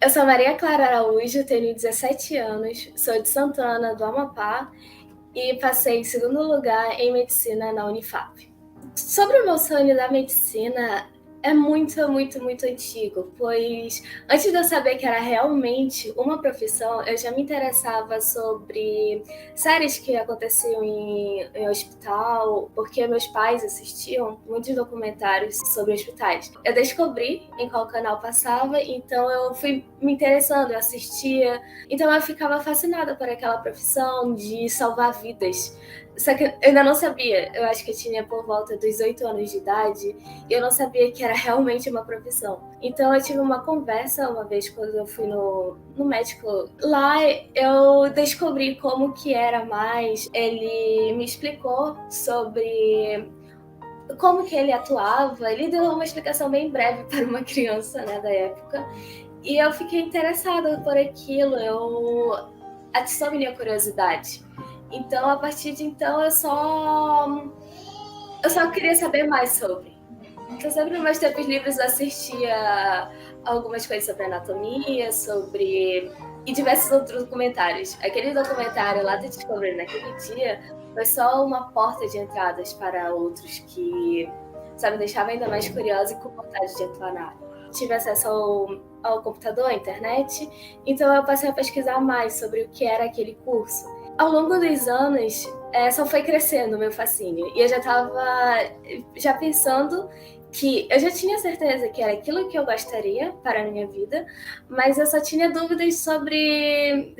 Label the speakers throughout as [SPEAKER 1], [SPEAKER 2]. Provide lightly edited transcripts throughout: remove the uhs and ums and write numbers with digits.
[SPEAKER 1] Eu sou Maria Clara Araújo, tenho 17 anos, sou de Santana, do Amapá, e passei em segundo lugar em medicina na Unifap. Sobre o meu sonho da medicina, é muito, muito, muito antigo, pois antes de eu saber que era realmente uma profissão, eu já me interessava sobre séries que aconteciam em hospital, porque meus pais assistiam muitos documentários sobre hospitais. Eu descobri em qual canal passava, então eu fui me interessando, eu assistia, então eu ficava fascinada por aquela profissão de salvar vidas. Só que eu ainda não sabia, eu acho que eu tinha por volta dos 8 anos de idade, e eu não sabia que era realmente uma profissão. Então eu tive uma conversa uma vez quando eu fui no médico. Lá eu descobri como que era mais, ele me explicou sobre como que ele atuava, ele deu uma explicação bem breve para uma criança, né, da época, e eu fiquei interessada por aquilo, eu atiçou minha curiosidade. Então, a partir de então, eu só queria saber mais sobre. Então, sempre nos meus tempos livres eu assistia algumas coisas sobre anatomia, sobre... e diversos outros documentários. Aquele documentário lá de Descobrir naquele dia foi só uma porta de entradas para outros que, sabe, me deixava ainda mais curiosa e com vontade de atuar na área. Tive acesso ao computador, à internet, então eu passei a pesquisar mais sobre o que era aquele curso. Ao longo dos anos, só foi crescendo o meu fascínio. E eu já estava já pensando que eu já tinha certeza que era aquilo que eu gostaria para a minha vida, mas eu só tinha dúvidas sobre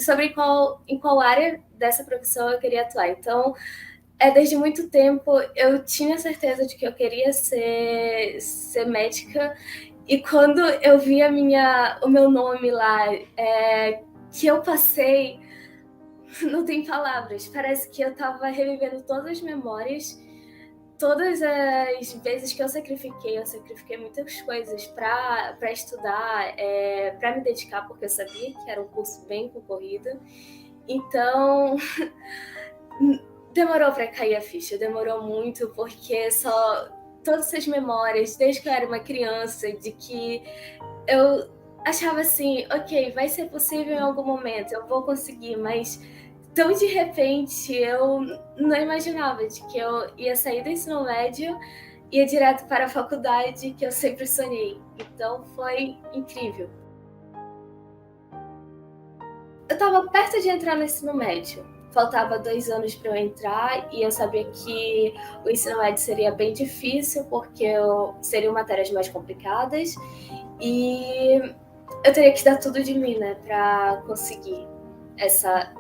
[SPEAKER 1] em qual área dessa profissão eu queria atuar. Então, desde muito tempo eu tinha certeza de que eu queria ser médica, e quando eu vi o meu nome lá, que eu passei, não tem palavras. Parece que eu estava revivendo todas as memórias, todas as vezes que eu sacrifiquei muitas coisas para estudar, para me dedicar, porque eu sabia que era um curso bem concorrido. Então, demorou para cair a ficha, demorou muito, porque só todas essas memórias, desde que eu era uma criança, de que eu achava assim, ok, vai ser possível em algum momento, eu vou conseguir, mas tão de repente eu não imaginava de que eu ia sair do ensino médio e ia direto para a faculdade que eu sempre sonhei. Então foi incrível. Eu estava perto de entrar no ensino médio. Faltava 2 anos para eu entrar e eu sabia que o ensino médio seria bem difícil porque seriam matérias mais complicadas e eu teria que dar tudo de mim, né, para conseguir essa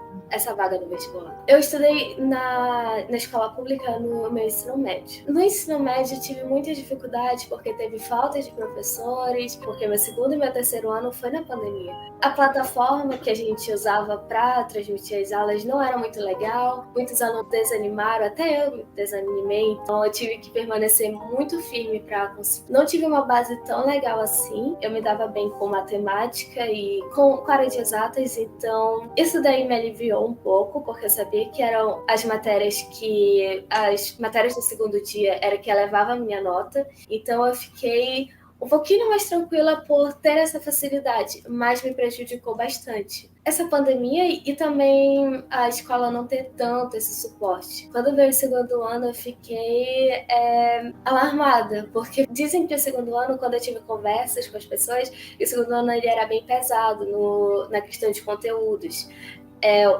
[SPEAKER 1] vaga no vestibular. Eu estudei na escola pública no meu ensino médio. No ensino médio eu tive muitas dificuldades porque teve falta de professores, porque meu segundo e meu terceiro ano foi na pandemia. A plataforma que a gente usava para transmitir as aulas não era muito legal, muitos alunos desanimaram, até eu me desanimei, então eu tive que permanecer muito firme para conseguir. Não tive uma base tão legal assim, eu me dava bem com matemática e com área de exatas, então isso daí me aliviou um pouco, porque eu sabia que eram as matérias do segundo dia era que elevava a minha nota, então eu fiquei um pouquinho mais tranquila por ter essa facilidade, mas me prejudicou bastante essa pandemia e também a escola não ter tanto esse suporte. Quando veio o segundo ano, eu fiquei alarmada, porque dizem que o segundo ano, quando eu tive conversas com as pessoas, o segundo ano ele era bem pesado na questão de conteúdos.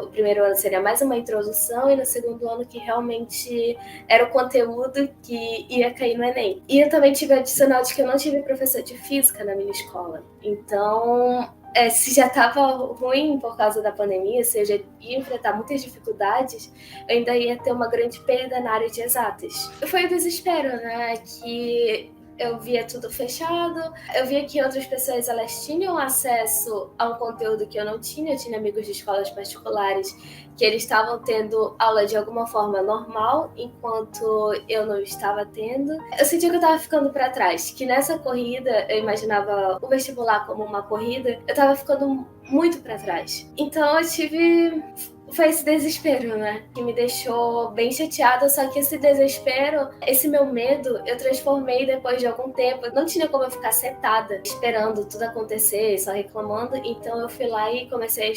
[SPEAKER 1] O primeiro ano seria mais uma introdução e no segundo ano que realmente era o conteúdo que ia cair no Enem. E eu também tive adicional de que eu não tive professor de física na minha escola. Então, se já estava ruim por causa da pandemia, se eu já ia enfrentar muitas dificuldades, eu ainda ia ter uma grande perda na área de exatas. Foi o desespero, né? Que eu via tudo fechado, eu via que outras pessoas elas tinham acesso a um conteúdo que eu não tinha. Eu tinha amigos de escolas particulares que eles estavam tendo aula de alguma forma normal, enquanto eu não estava tendo. Eu sentia que eu estava ficando para trás, que nessa corrida, eu imaginava o vestibular como uma corrida, eu estava ficando muito para trás. Então eu tive Foi esse desespero, né? Que me deixou bem chateada, só que esse desespero, esse meu medo, eu transformei depois de algum tempo. Não tinha como eu ficar sentada, esperando tudo acontecer, só reclamando. Então eu fui lá e comecei a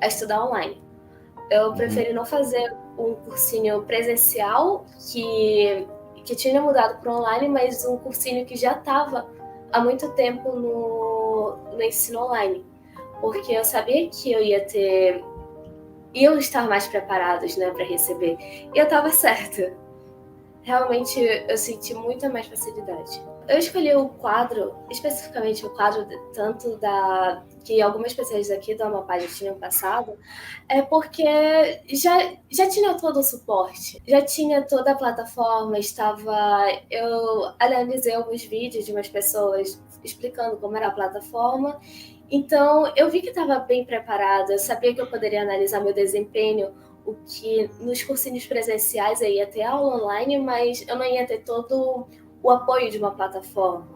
[SPEAKER 1] estudar online. Eu preferi não fazer um cursinho presencial, que tinha mudado para online, mas um cursinho que já estava há muito tempo no ensino online. Porque eu sabia que eu iam estar mais preparados, né, para receber. E eu estava certa. Realmente eu senti muita mais facilidade. Eu escolhi o quadro, especificamente o quadro tanto que algumas pessoas aqui do Amapá já tinham passado, porque já tinha todo o suporte, já tinha toda a plataforma, eu analisei alguns vídeos de umas pessoas explicando como era a plataforma, então eu vi que estava bem preparada, eu sabia que eu poderia analisar meu desempenho, o que nos cursinhos presenciais eu ia ter aula online, mas eu não ia ter todo o apoio de uma plataforma.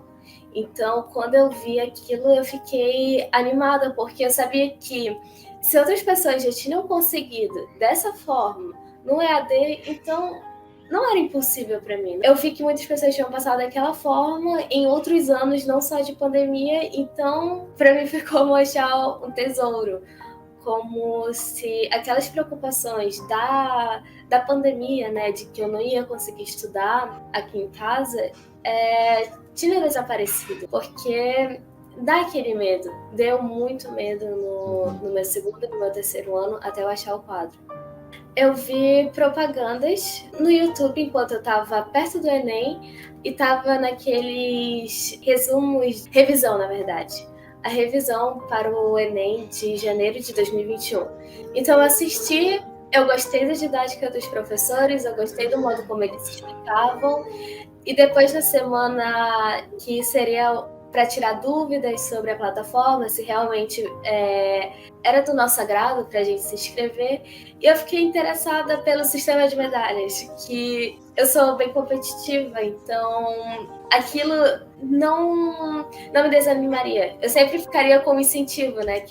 [SPEAKER 1] Então, quando eu vi aquilo, eu fiquei animada, porque eu sabia que se outras pessoas já tinham conseguido dessa forma no EAD, então não era impossível para mim. Eu vi que muitas pessoas tinham passado daquela forma em outros anos, não só de pandemia, então para mim foi como achar um tesouro, como se aquelas preocupações da pandemia, né, de que eu não ia conseguir estudar aqui em casa, tinha desaparecido, porque dá aquele medo. Deu muito medo no meu segundo e no meu terceiro ano, até eu achar o quadro. Eu vi propagandas no YouTube enquanto eu estava perto do Enem e estava naqueles resumos, revisão na verdade, a revisão para o Enem de janeiro de 2021. Então eu assisti, eu gostei da didática dos professores, eu gostei do modo como eles explicavam, e depois na semana que seria para tirar dúvidas sobre a plataforma, se realmente era do nosso agrado para a gente se inscrever. E eu fiquei interessada pelo sistema de medalhas, que eu sou bem competitiva, então aquilo não me desanimaria. Eu sempre ficaria com um incentivo, né?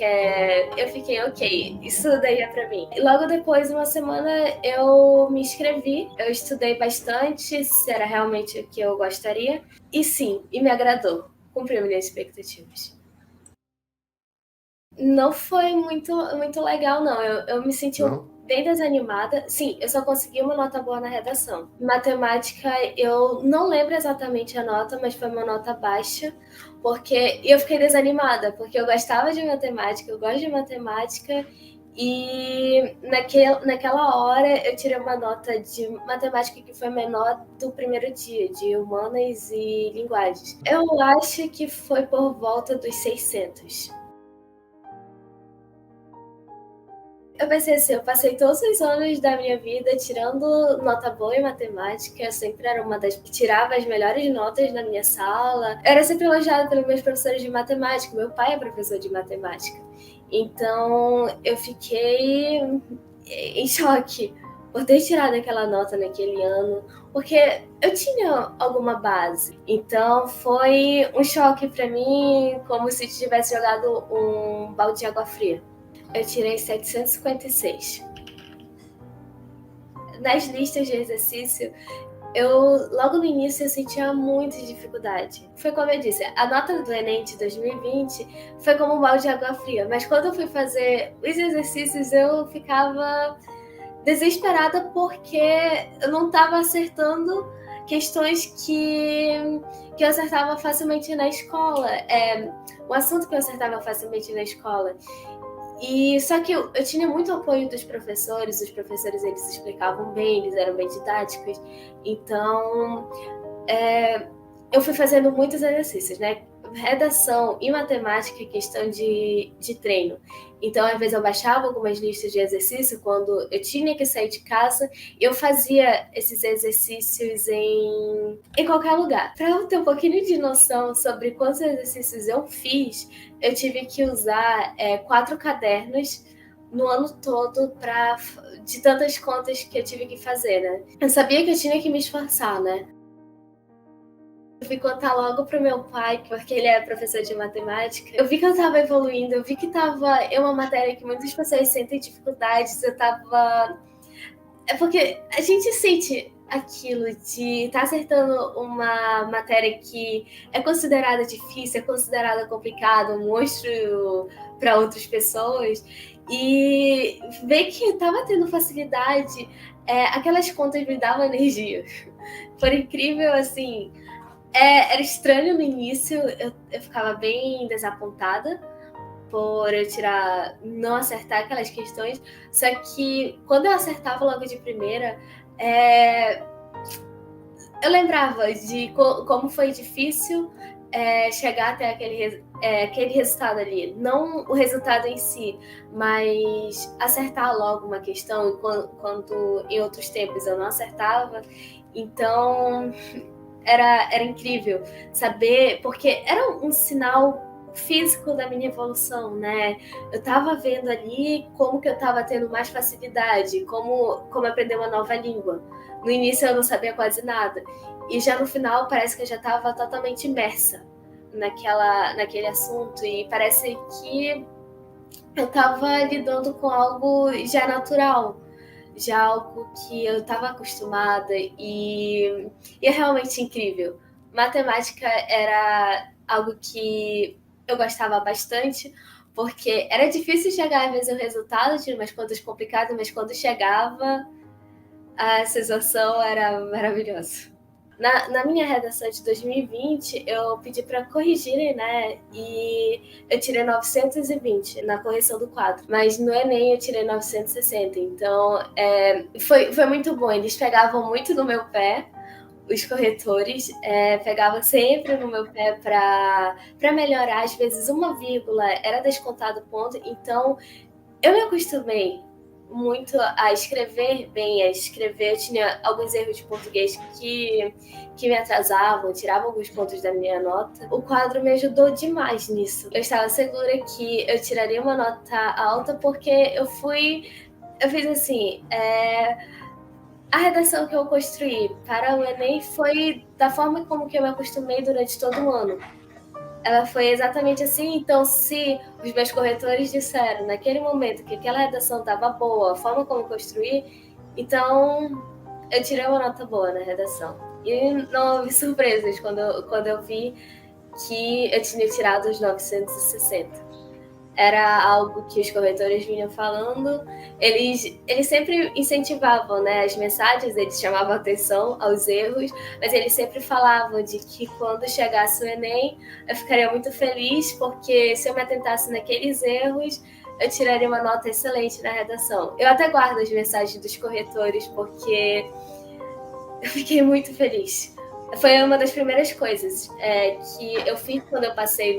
[SPEAKER 1] Eu fiquei, ok, isso daí é pra mim. E logo depois, uma semana, eu me inscrevi, eu estudei bastante, se era realmente o que eu gostaria, e sim, e me agradou, cumpriu minhas expectativas. Não foi muito legal, não. Eu me senti bem desanimada. Sim, eu só consegui uma nota boa na redação. Matemática, eu não lembro exatamente a nota, mas foi uma nota baixa, porque eu fiquei desanimada, porque eu gostava de matemática, eu gosto de matemática, e naquela hora eu tirei uma nota de matemática que foi menor do primeiro dia, de humanas e linguagens. Eu acho que foi por volta dos 600. Eu pensei assim, eu passei todos os anos da minha vida tirando nota boa em matemática, eu sempre era uma das que tirava as melhores notas na minha sala. Eu era sempre elogiada pelos meus professores de matemática, meu pai é professor de matemática. Então eu fiquei em choque por ter tirado aquela nota naquele ano, porque eu tinha alguma base. Então foi um choque para mim, como se tivesse jogado um balde de água fria. Eu tirei 756. Nas listas de exercício, logo no início eu sentia muita dificuldade. Foi como eu disse, a nota do Enem de 2020 foi como um balde de água fria, mas quando eu fui fazer os exercícios eu ficava desesperada porque eu não estava acertando questões que eu acertava facilmente na escola. Um assunto que eu acertava facilmente na escola. E só que eu tinha muito apoio dos professores, os professores eles explicavam bem, eles eram bem didáticos, então eu fui fazendo muitos exercícios, né? Redação e matemática, questão de treino. Então, às vezes, eu baixava algumas listas de exercício quando eu tinha que sair de casa e eu fazia esses exercícios em qualquer lugar. Para eu ter um pouquinho de noção sobre quantos exercícios eu fiz, eu tive que usar 4 cadernos no ano todo de tantas contas que eu tive que fazer, né? Eu sabia que eu tinha que me esforçar, né? Eu fui contar logo pro meu pai, porque ele é professor de matemática. Eu vi que eu tava evoluindo, eu vi que tava... É uma matéria que muitas pessoas sentem dificuldades, eu tava... É porque a gente sente aquilo de estar acertando uma matéria que é considerada difícil, é considerada complicada, um monstro para outras pessoas, e ver que estava tendo facilidade, aquelas contas me davam energia. Por incrível, assim, era estranho no início, eu ficava bem desapontada por eu não acertar aquelas questões, só que quando eu acertava logo de primeira, eu lembrava de como foi difícil chegar até aquele resultado ali. Não o resultado em si, mas acertar logo uma questão, quando em outros tempos eu não acertava. Então, era incrível saber, porque era um sinal físico da minha evolução, né? Eu tava vendo ali como que eu tava tendo mais facilidade, como aprender uma nova língua. No início eu não sabia quase nada, e já no final parece que eu já estava totalmente imersa naquele assunto, e parece que eu estava lidando com algo já natural, já algo que eu estava acostumada, e é realmente incrível. Matemática era algo que eu gostava bastante, porque era difícil chegar às vezes ao resultado, tinha umas contas complicadas, mas quando chegava, a sensação era maravilhosa. Na minha redação de 2020, eu pedi para corrigirem, né? E eu tirei 920 na correção do quadro. Mas no Enem eu tirei 960. Então, foi muito bom. Eles pegavam muito no meu pé, os corretores, pegavam sempre no meu pé para melhorar. Às vezes, uma vírgula era descontado ponto. Então, eu me acostumei muito a escrever bem, a escrever. Eu tinha alguns erros de português que me atrasavam, tiravam alguns pontos da minha nota. O quadro me ajudou demais nisso. Eu estava segura que eu tiraria uma nota alta, porque eu fiz assim, a redação que eu construí para o Enem foi da forma como que eu me acostumei durante todo o ano. Ela foi exatamente assim. Então, se os meus corretores disseram naquele momento que aquela redação estava boa, a forma como eu construí, então eu tirei uma nota boa na redação. E não houve surpresas quando eu vi que eu tinha tirado os 960. Era algo que os corretores vinham falando. Eles sempre incentivavam, né, as mensagens, eles chamavam atenção aos erros, mas eles sempre falavam de que quando chegasse o Enem, eu ficaria muito feliz, porque se eu me atentasse naqueles erros, eu tiraria uma nota excelente na redação. Eu até guardo as mensagens dos corretores, porque eu fiquei muito feliz. Foi uma das primeiras coisas que eu fiz quando eu passei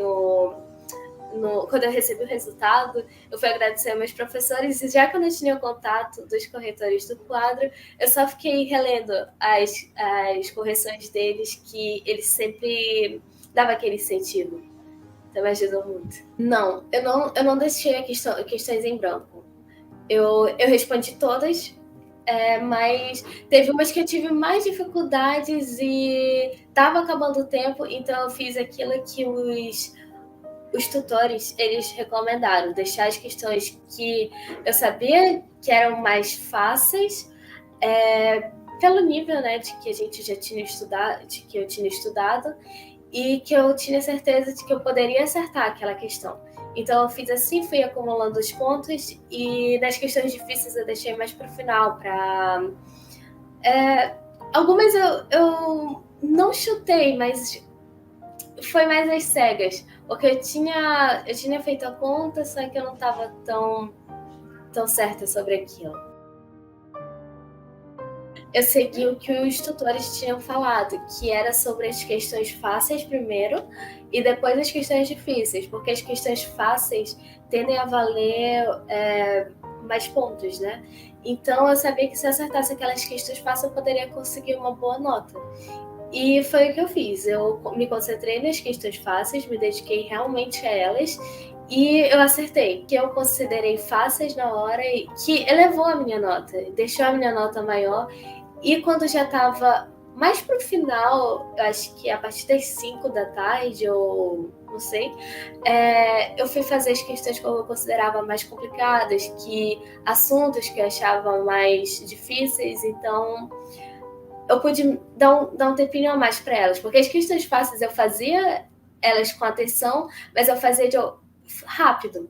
[SPEAKER 1] quando eu recebi o resultado. Eu fui agradecer aos meus professores, e já quando eu tinha o contato dos corretores do quadro, eu só fiquei relendo as correções deles, que eles sempre davam aquele incentivo. Então me ajudou muito. Não, eu não deixei questões em branco. Eu respondi todas, mas teve umas que eu tive mais dificuldades e estava acabando o tempo, então eu fiz aquilo que os tutores, eles recomendaram, deixar as questões que eu sabia que eram mais fáceis, pelo nível, né, de que a gente já tinha estudado, de que eu tinha estudado, e que eu tinha certeza de que eu poderia acertar aquela questão. Então eu fiz assim, fui acumulando os pontos, e nas questões difíceis eu deixei mais para o final, algumas eu não chutei, mas foi mais às cegas, porque eu tinha feito a conta, só que eu não estava tão certa sobre aquilo. Eu segui o que os tutores tinham falado, que era sobre as questões fáceis primeiro e depois as questões difíceis, porque as questões fáceis tendem a valer mais pontos, né? Então eu sabia que se eu acertasse aquelas questões fáceis eu poderia conseguir uma boa nota. E foi o que eu fiz. Eu me concentrei nas questões fáceis, me dediquei realmente a elas, e eu acertei. Que eu considerei fáceis na hora, e que elevou a minha nota, deixou a minha nota maior. E quando já estava mais pro final, eu acho que a partir das 5 da tarde, ou não sei, eu fui fazer as questões que eu considerava mais complicadas, assuntos que eu achava mais difíceis, então eu pude dar um tempinho a mais para elas, porque as questões fáceis eu fazia elas com atenção, mas eu fazia rápido.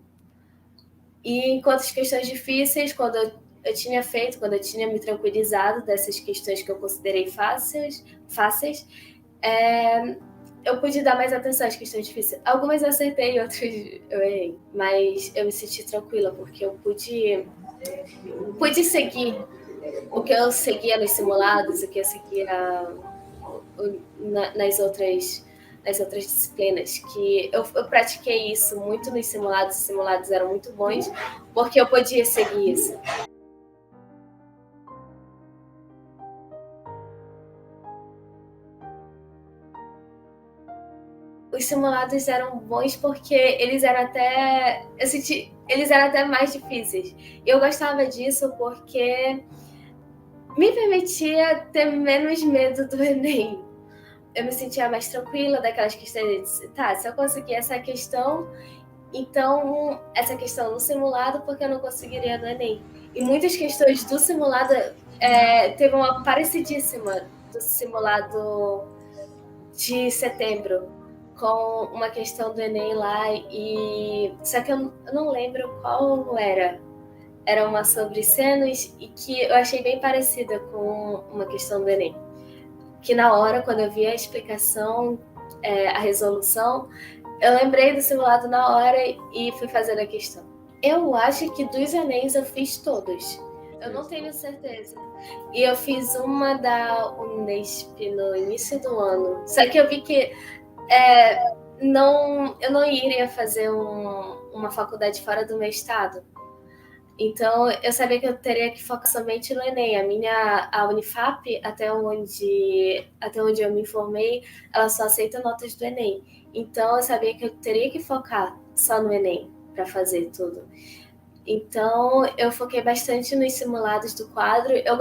[SPEAKER 1] E enquanto as questões difíceis, quando eu tinha feito, quando eu tinha me tranquilizado dessas questões que eu considerei fáceis, eu pude dar mais atenção às questões difíceis. Algumas eu acertei, outras eu errei, mas eu me senti tranquila, porque eu pude seguir o que eu seguia nos simulados, o que eu seguia nas outras disciplinas, que eu pratiquei isso muito nos simulados, os simulados eram muito bons, porque eu podia seguir isso. Os simulados eram bons porque eles eram até. Eu senti. Eles eram até mais difíceis. E eu gostava disso porque me permitia ter menos medo do Enem. Eu me sentia mais tranquila daquelas questões de, tá, se eu conseguir essa questão, então essa questão no simulado, porque eu não conseguiria no Enem. E muitas questões do simulado teve uma parecidíssima do simulado de setembro, com uma questão do Enem lá, só que eu não lembro qual era. Era uma sobre senos e que eu achei bem parecida com uma questão do Enem. Que na hora, quando eu vi a explicação, a resolução, eu lembrei do simulado na hora e fui fazendo a questão. Eu acho que dos Enems eu fiz todos. Eu não tenho certeza. E eu fiz uma da Unesp no início do ano. Só que eu vi que eu não iria fazer uma faculdade fora do meu estado. Então, eu sabia que eu teria que focar somente no Enem. A Unifap, até onde eu me informei, ela só aceita notas do Enem. Então, eu sabia que eu teria que focar só no Enem para fazer tudo. Então, eu foquei bastante nos simulados do quadro. Eu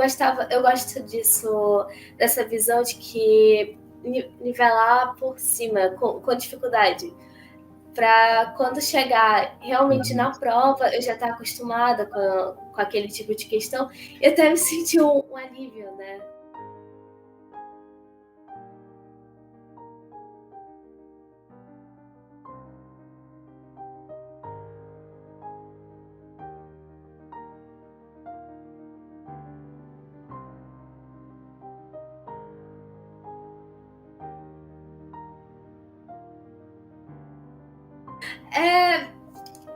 [SPEAKER 1] gosto disso, dessa visão de que nivelar por cima, com dificuldade, para quando chegar realmente na prova, eu já estar acostumada com aquele tipo de questão, eu até me senti um alívio, né?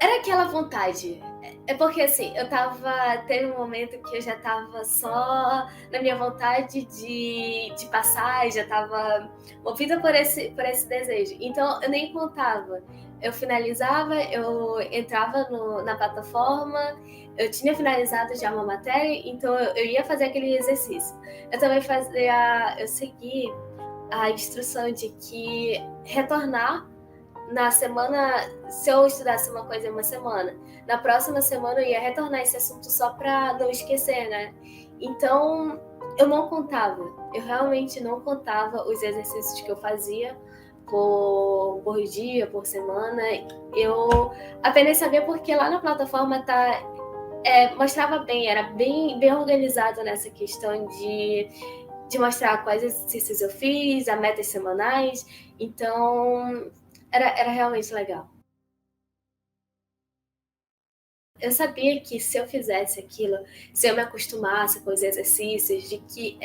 [SPEAKER 1] Era aquela vontade. É porque, assim, teve um momento que eu já tava só na minha vontade de passar, já tava movida por esse desejo. Então, eu nem contava. Eu finalizava, eu entrava na plataforma, eu tinha finalizado já uma matéria, então eu ia fazer aquele exercício. Eu também eu segui a instrução de que retornar na semana, se eu estudasse uma coisa em uma semana, na próxima semana eu ia retornar esse assunto só para não esquecer, né? Então, eu não contava. Eu realmente não contava os exercícios que eu fazia por dia, por semana. Eu apenas sabia porque lá na plataforma mostrava bem, era bem organizado nessa questão de mostrar quais exercícios eu fiz, as metas semanais. Então, era realmente legal. Eu sabia que se eu fizesse aquilo, se eu me acostumasse com os exercícios, de que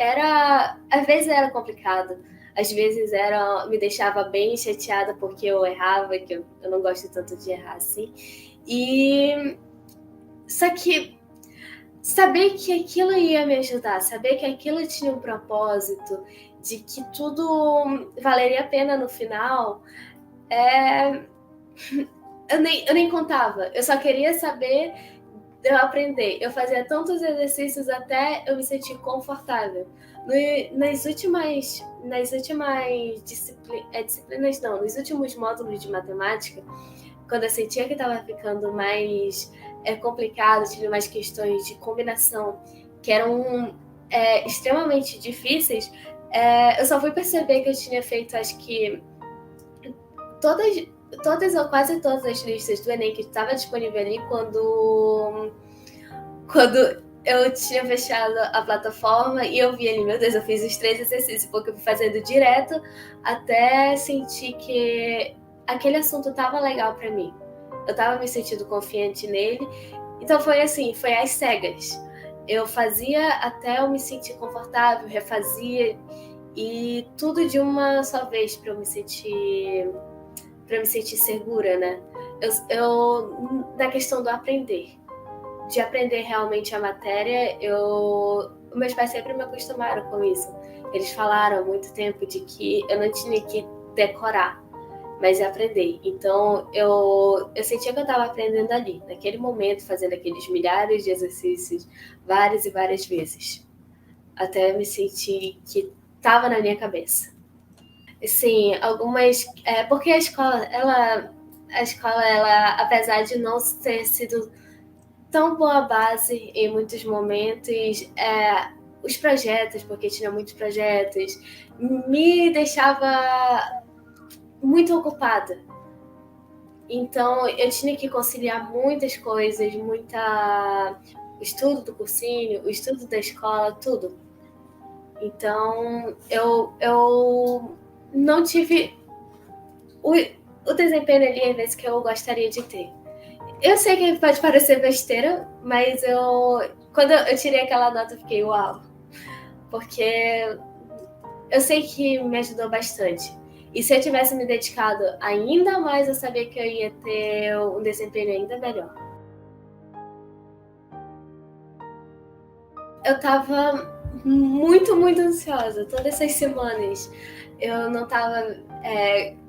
[SPEAKER 1] às vezes era complicado, às vezes me deixava bem chateada porque eu errava, que eu não gosto tanto de errar assim. Só que saber que aquilo ia me ajudar, saber que aquilo tinha um propósito, de que tudo valeria a pena no final, eu nem contava. Eu só queria saber de eu aprender. Eu fazia tantos exercícios até eu me sentir confortável. Nas últimas disciplinas, não, nos últimos módulos de matemática, quando eu sentia que estava ficando mais complicado, tive mais questões de combinação que eram extremamente difíceis, Eu só fui perceber que eu tinha feito, acho que, todas ou quase todas as listas do Enem que estava disponível ali quando eu tinha fechado a plataforma e eu vi ali, meu Deus, eu fiz os 3 exercícios, porque eu fui fazendo direto até sentir que aquele assunto estava legal para mim. Eu estava me sentindo confiante nele. Então foi assim, foi às cegas. Eu fazia até eu me sentir confortável, refazia e tudo de uma só vez para eu me sentir segura, né? Na questão do aprender, de aprender realmente a matéria, meus pais sempre me acostumaram com isso. Eles falaram há muito tempo de que eu não tinha que decorar, mas aprender. Então, eu sentia que eu estava aprendendo ali, naquele momento, fazendo aqueles milhares de exercícios, várias e várias vezes, até me sentir que estava na minha cabeça. Sim, algumas. Porque a escola, ela, apesar de não ter sido tão boa base em muitos momentos, os projetos, porque tinha muitos projetos, me deixava muito ocupada. Então, eu tinha que conciliar muitas coisas, o estudo do cursinho, o estudo da escola, tudo. Então, eu não tive o desempenho ali, às vezes, que eu gostaria de ter. Eu sei que pode parecer besteira, mas quando eu tirei aquela nota, eu fiquei, uau. Porque eu sei que me ajudou bastante. E se eu tivesse me dedicado ainda mais, eu sabia que eu ia ter um desempenho ainda melhor. Eu tava muito, muito ansiosa todas essas semanas. Eu não tava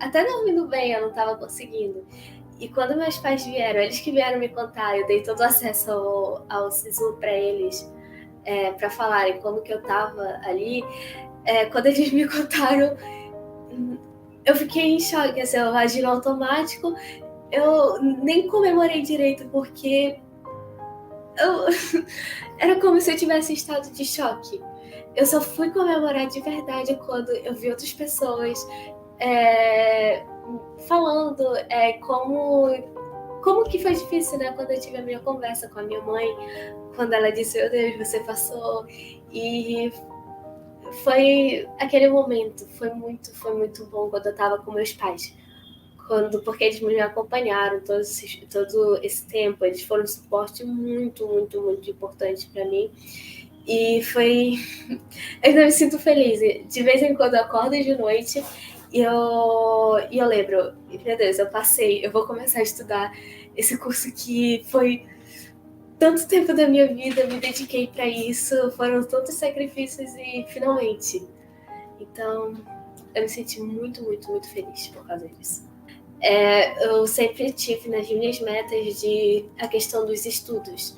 [SPEAKER 1] até dormindo bem, eu não tava conseguindo. E quando meus pais vieram, eles que vieram me contar, eu dei todo o acesso ao SISU para eles, para falarem como que eu tava ali. Quando eles me contaram, eu fiquei em choque, assim, eu agi no automático. Eu nem comemorei direito, porque era como se eu tivesse em estado de choque. Eu só fui comemorar de verdade quando eu vi outras pessoas falando como que foi difícil, né? Quando eu tive a minha conversa com a minha mãe, quando ela disse, meu Deus, você passou. E foi aquele momento, foi muito bom quando eu estava com meus pais. Porque eles me acompanharam todo esse tempo, eles foram um suporte muito, muito, muito importante para mim. E foi. Eu ainda me sinto feliz. De vez em quando eu acordo de noite e eu lembro, meu Deus, eu passei, eu vou começar a estudar esse curso que foi tanto tempo da minha vida, eu me dediquei para isso, foram tantos sacrifícios e finalmente. Então, eu me senti muito, muito, muito feliz por causa disso. Eu sempre tive nas minhas metas a questão dos estudos.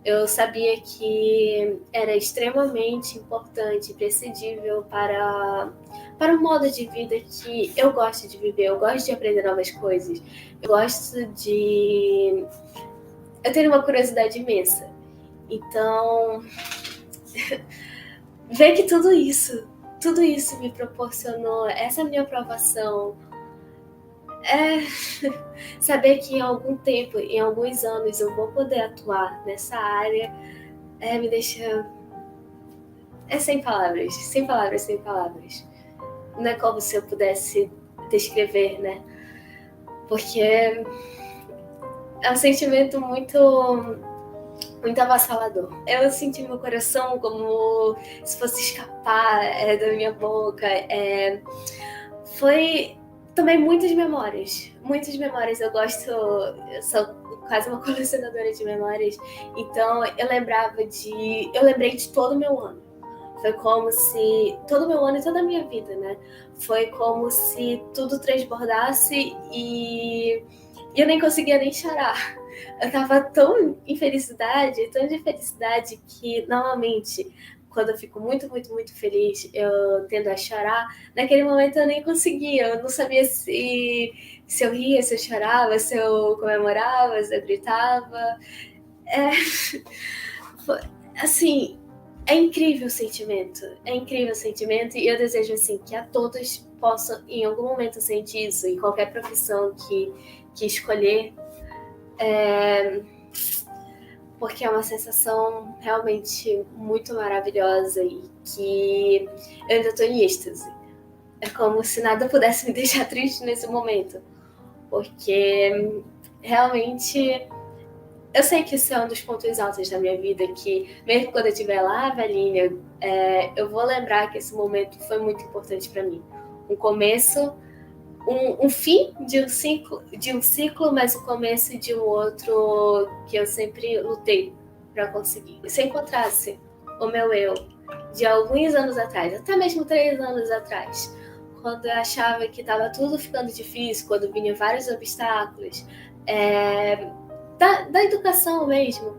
[SPEAKER 1] Eu sabia que era extremamente importante, imprescindível para o modo de vida que eu gosto de viver. Eu gosto de aprender novas coisas. Eu gosto de... Eu tenho uma curiosidade imensa. Então, ver que tudo isso me proporcionou essa minha aprovação, saber que em algum tempo, em alguns anos, eu vou poder atuar nessa área, me deixa... sem palavras, sem palavras, sem palavras. Não é como se eu pudesse descrever, né? Porque é um sentimento muito, muito avassalador. Eu senti meu coração como se fosse escapar da minha boca. Foi também muitas memórias. Muitas memórias. Eu sou quase uma colecionadora de memórias. Então eu lembrei de todo o meu ano. Foi como se todo o meu ano e toda a minha vida, né? Foi como se tudo transbordasse e eu nem conseguia nem chorar. Eu tava tão de felicidade, que normalmente quando eu fico muito, muito, muito feliz, eu tendo a chorar. Naquele momento eu nem conseguia, eu não sabia se eu ria, se eu chorava, se eu comemorava, se eu gritava. Assim, É incrível o sentimento, e eu desejo assim que a todos possam em algum momento sentir isso, em qualquer profissão que escolher, porque é uma sensação realmente muito maravilhosa e que eu ainda estou em êxtase. É como se nada pudesse me deixar triste nesse momento, porque realmente eu sei que isso é um dos pontos altos da minha vida, que mesmo quando eu estiver lá, velhinha, eu vou lembrar que esse momento foi muito importante para mim. Um começo, um fim de um ciclo, mas o começo de um outro que eu sempre lutei para conseguir. Se eu encontrasse o meu eu de alguns anos atrás, até mesmo 3 anos atrás, quando eu achava que estava tudo ficando difícil, quando vinham vários obstáculos, da educação mesmo,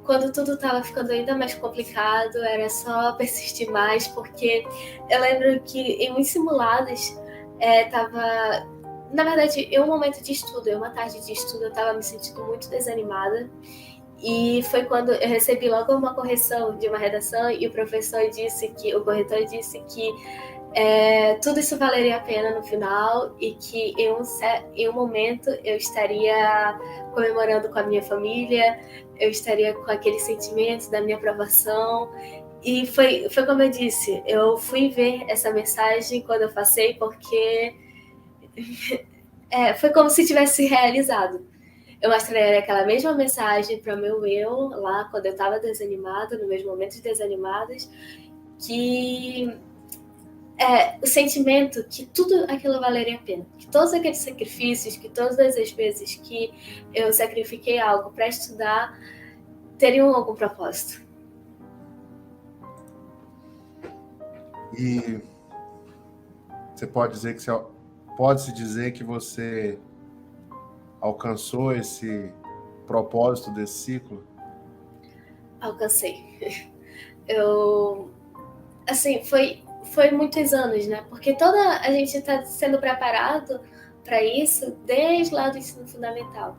[SPEAKER 1] quando tudo estava ficando ainda mais complicado, era só persistir mais, porque eu lembro que em uns simulados estava. Na verdade, em um momento de estudo, em uma tarde de estudo, eu estava me sentindo muito desanimada. E foi quando eu recebi logo uma correção de uma redação e o corretor disse que tudo isso valeria a pena no final e que em um momento eu estaria comemorando com a minha família, eu estaria com aquele sentimento da minha aprovação. E foi como eu disse, eu fui ver essa mensagem quando eu passei, porque foi como se tivesse realizado. Eu mostraria aquela mesma mensagem para o meu eu, lá quando eu estava desanimada, nos meus momentos desanimados, que o sentimento que tudo aquilo valeria a pena, que todos aqueles sacrifícios, que todas as vezes que eu sacrifiquei algo para estudar, teriam algum propósito.
[SPEAKER 2] E você pode-se dizer que você alcançou esse propósito desse ciclo?
[SPEAKER 1] Alcancei. Assim, foi muitos anos, né? Porque a gente está sendo preparado para isso desde lá do ensino fundamental.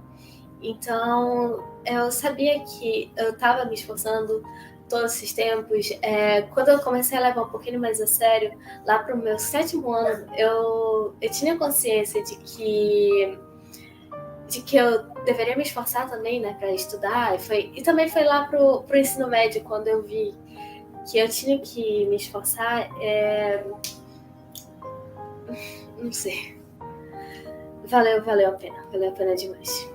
[SPEAKER 1] Então, eu sabia que eu estava me esforçando todos esses tempos. Quando eu comecei a levar um pouquinho mais a sério, lá para o meu 7º ano, eu tinha consciência de que eu deveria me esforçar também, né, para estudar. E também foi lá pro ensino médio, quando eu vi que eu tinha que me esforçar. Não sei. Valeu a pena demais.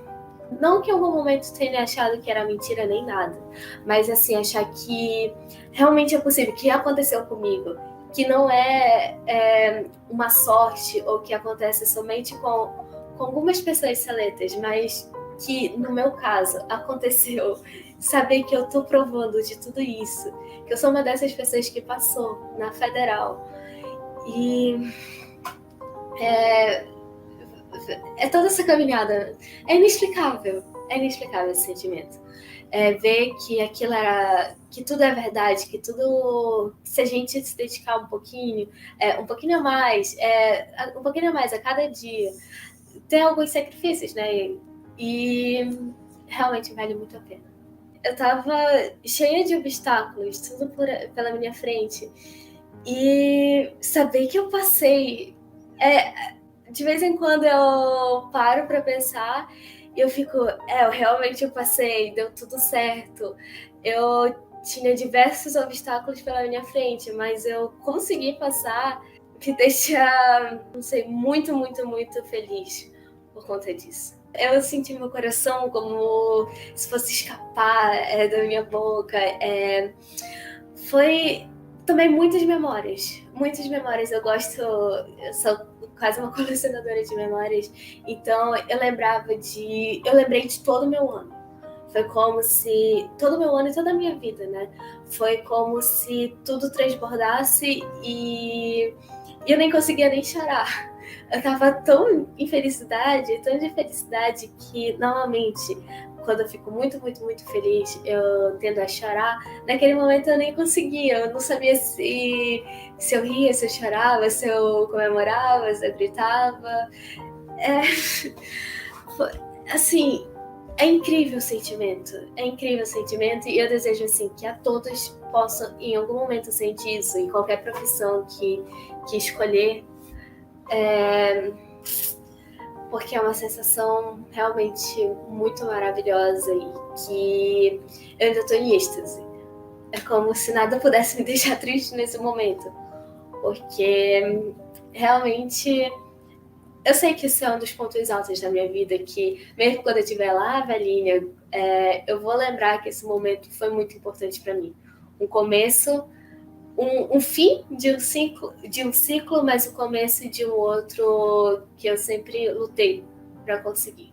[SPEAKER 1] Não que em algum momento tenha achado que era mentira nem nada, mas assim, achar que realmente é possível, que aconteceu comigo, que não é uma sorte ou que acontece somente com algumas pessoas seletas, mas que no meu caso aconteceu. Saber que eu tô provando de tudo isso, que eu sou uma dessas pessoas que passou na federal. E toda essa caminhada. É inexplicável esse sentimento. Ver que aquilo que tudo é verdade, que tudo, se a gente se dedicar um pouquinho a mais, um pouquinho a mais a cada dia, ter alguns sacrifícios, né? E realmente vale muito a pena. Eu tava cheia de obstáculos, tudo pela minha frente. E saber que eu passei. De vez em quando eu paro para pensar e eu fico, eu realmente passei, deu tudo certo. Eu tinha diversos obstáculos pela minha frente, mas eu consegui passar, me deixa, não sei, muito, muito, muito feliz por conta disso. Eu senti meu coração como se fosse escapar da minha boca. Foi também muitas memórias. Muitas memórias. Eu sou quase uma colecionadora de memórias. Então eu lembrei de todo o meu ano. Foi como se todo o meu ano e toda a minha vida, né? Foi como se tudo transbordasse e eu nem conseguia nem chorar. Eu tava tão de felicidade, que normalmente quando eu fico muito, muito, muito feliz, eu tendo a chorar. Naquele momento eu nem conseguia, eu não sabia se eu ria, se eu chorava, se eu comemorava, se eu gritava. Assim, É incrível o sentimento, e eu desejo assim que a todos possam em algum momento sentir isso, em qualquer profissão que escolher, porque é uma sensação realmente muito maravilhosa e que eu ainda estou em êxtase. É como se nada pudesse me deixar triste nesse momento, porque realmente eu sei que esse é um dos pontos altos da minha vida, que mesmo quando eu estiver lá, velhinha, eu vou lembrar que esse momento foi muito importante para mim. Um começo, um fim de um ciclo, mas o começo de um outro que eu sempre lutei para conseguir.